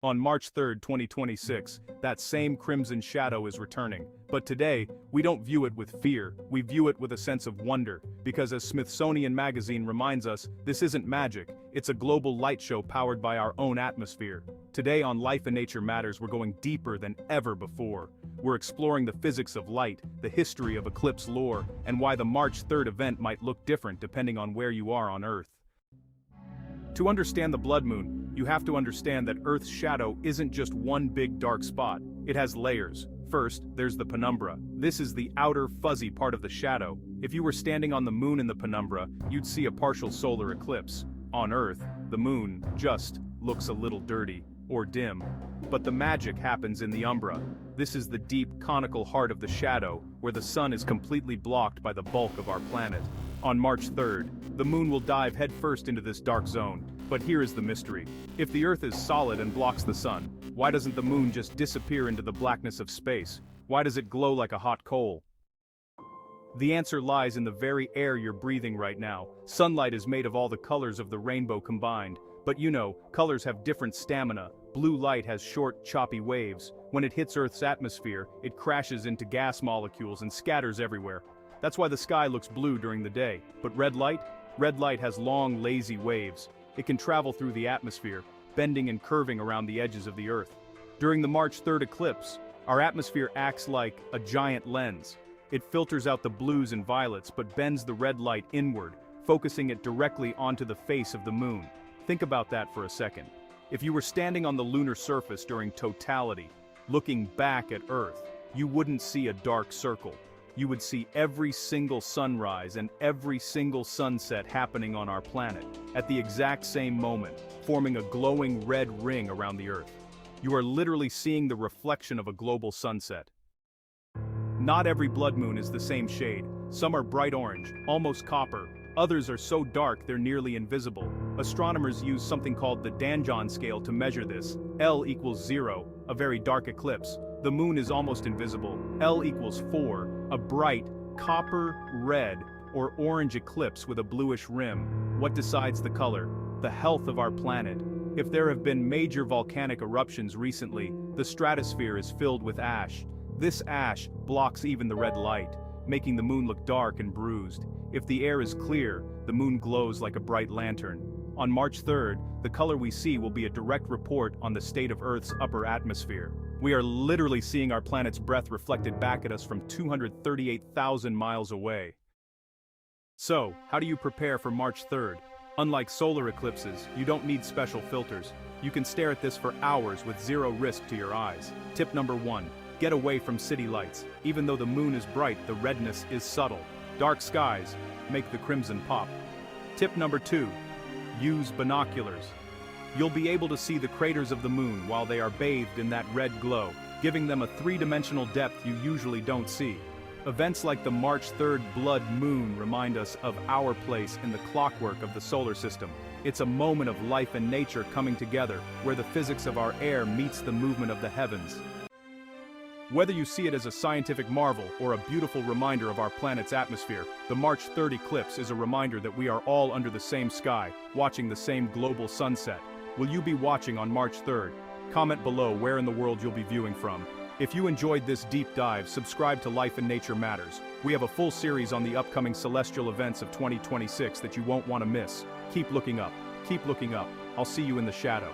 On March 3, 2026, that same crimson shadow is returning. But today, we don't view it with fear, we view it with a sense of wonder, because as Smithsonian Magazine reminds us, this isn't magic, it's a global light show powered by our own atmosphere. Today on Life and Nature Matters, we're going deeper than ever before. We're exploring the physics of light, the history of eclipse lore, and why the March 3rd event might look different depending on where you are on Earth. To understand the blood moon, you have to understand that Earth's shadow isn't just one big dark spot, it has layers. First, there's the penumbra. This is the outer, fuzzy part of the shadow. If you were standing on the moon in the penumbra, you'd see a partial solar eclipse. On Earth, the moon just looks a little dirty, or dim. But the magic happens in the umbra. This is the deep, conical heart of the shadow, where the sun is completely blocked by the bulk of our planet. On March 3rd, the moon will dive headfirst into this dark zone. But here is the mystery. If the Earth is solid and blocks the sun, why doesn't the moon just disappear into the blackness of space? Why does it glow like a hot coal? The answer lies in the very air you're breathing right now. Sunlight is made of all the colors of the rainbow combined. But you know, colors have different stamina. Blue light has short, choppy waves. When it hits Earth's atmosphere, it crashes into gas molecules and scatters everywhere. That's why the sky looks blue during the day. But red light? Red light has long, lazy waves. It can travel through the atmosphere, bending and curving around the edges of the Earth. During the March 3rd eclipse, our atmosphere acts like a giant lens. It filters out the blues and violets but bends the red light inward, focusing it directly onto the face of the moon. Think about that for a second. If you were standing on the lunar surface during totality, looking back at Earth, you wouldn't see a dark circle. You would see every single sunrise and every single sunset happening on our planet, at the exact same moment, forming a glowing red ring around the Earth. You are literally seeing the reflection of a global sunset. Not every blood moon is the same shade. Some are bright orange, almost copper. Others are so dark they're nearly invisible. Astronomers use something called the Danjon scale to measure this. L equals 0, a very dark eclipse. The moon is almost invisible. L equals 4, a bright, copper, red, or orange eclipse with a bluish rim. What decides the color? The health of our planet. If there have been major volcanic eruptions recently, the stratosphere is filled with ash. This ash blocks even the red light, making the moon look dark and bruised. If the air is clear, the moon glows like a bright lantern. On March 3rd, the color we see will be a direct report on the state of Earth's upper atmosphere. We are literally seeing our planet's breath reflected back at us from 238,000 miles away. So, how do you prepare for March 3rd? Unlike solar eclipses, you don't need special filters. You can stare at this for hours with zero risk to your eyes. Tip number 1. Get away from city lights. Even though the moon is bright, the redness is subtle. Dark skies make the crimson pop. Tip number 2. Use binoculars. You'll be able to see the craters of the moon while they are bathed in that red glow, giving them a three-dimensional depth you usually don't see. Events like the March 3rd blood moon remind us of our place in the clockwork of the solar system. It's a moment of life and nature coming together, where the physics of our air meets the movement of the heavens. Whether you see it as a scientific marvel or a beautiful reminder of our planet's atmosphere, the March 3rd eclipse is a reminder that we are all under the same sky, watching the same global sunset. Will you be watching on March 3rd? Comment below where in the world you'll be viewing from. If you enjoyed this deep dive, subscribe to Life and Nature Matters. We have a full series on the upcoming celestial events of 2026 that you won't want to miss. Keep looking up. Keep looking up. I'll see you in the shadow.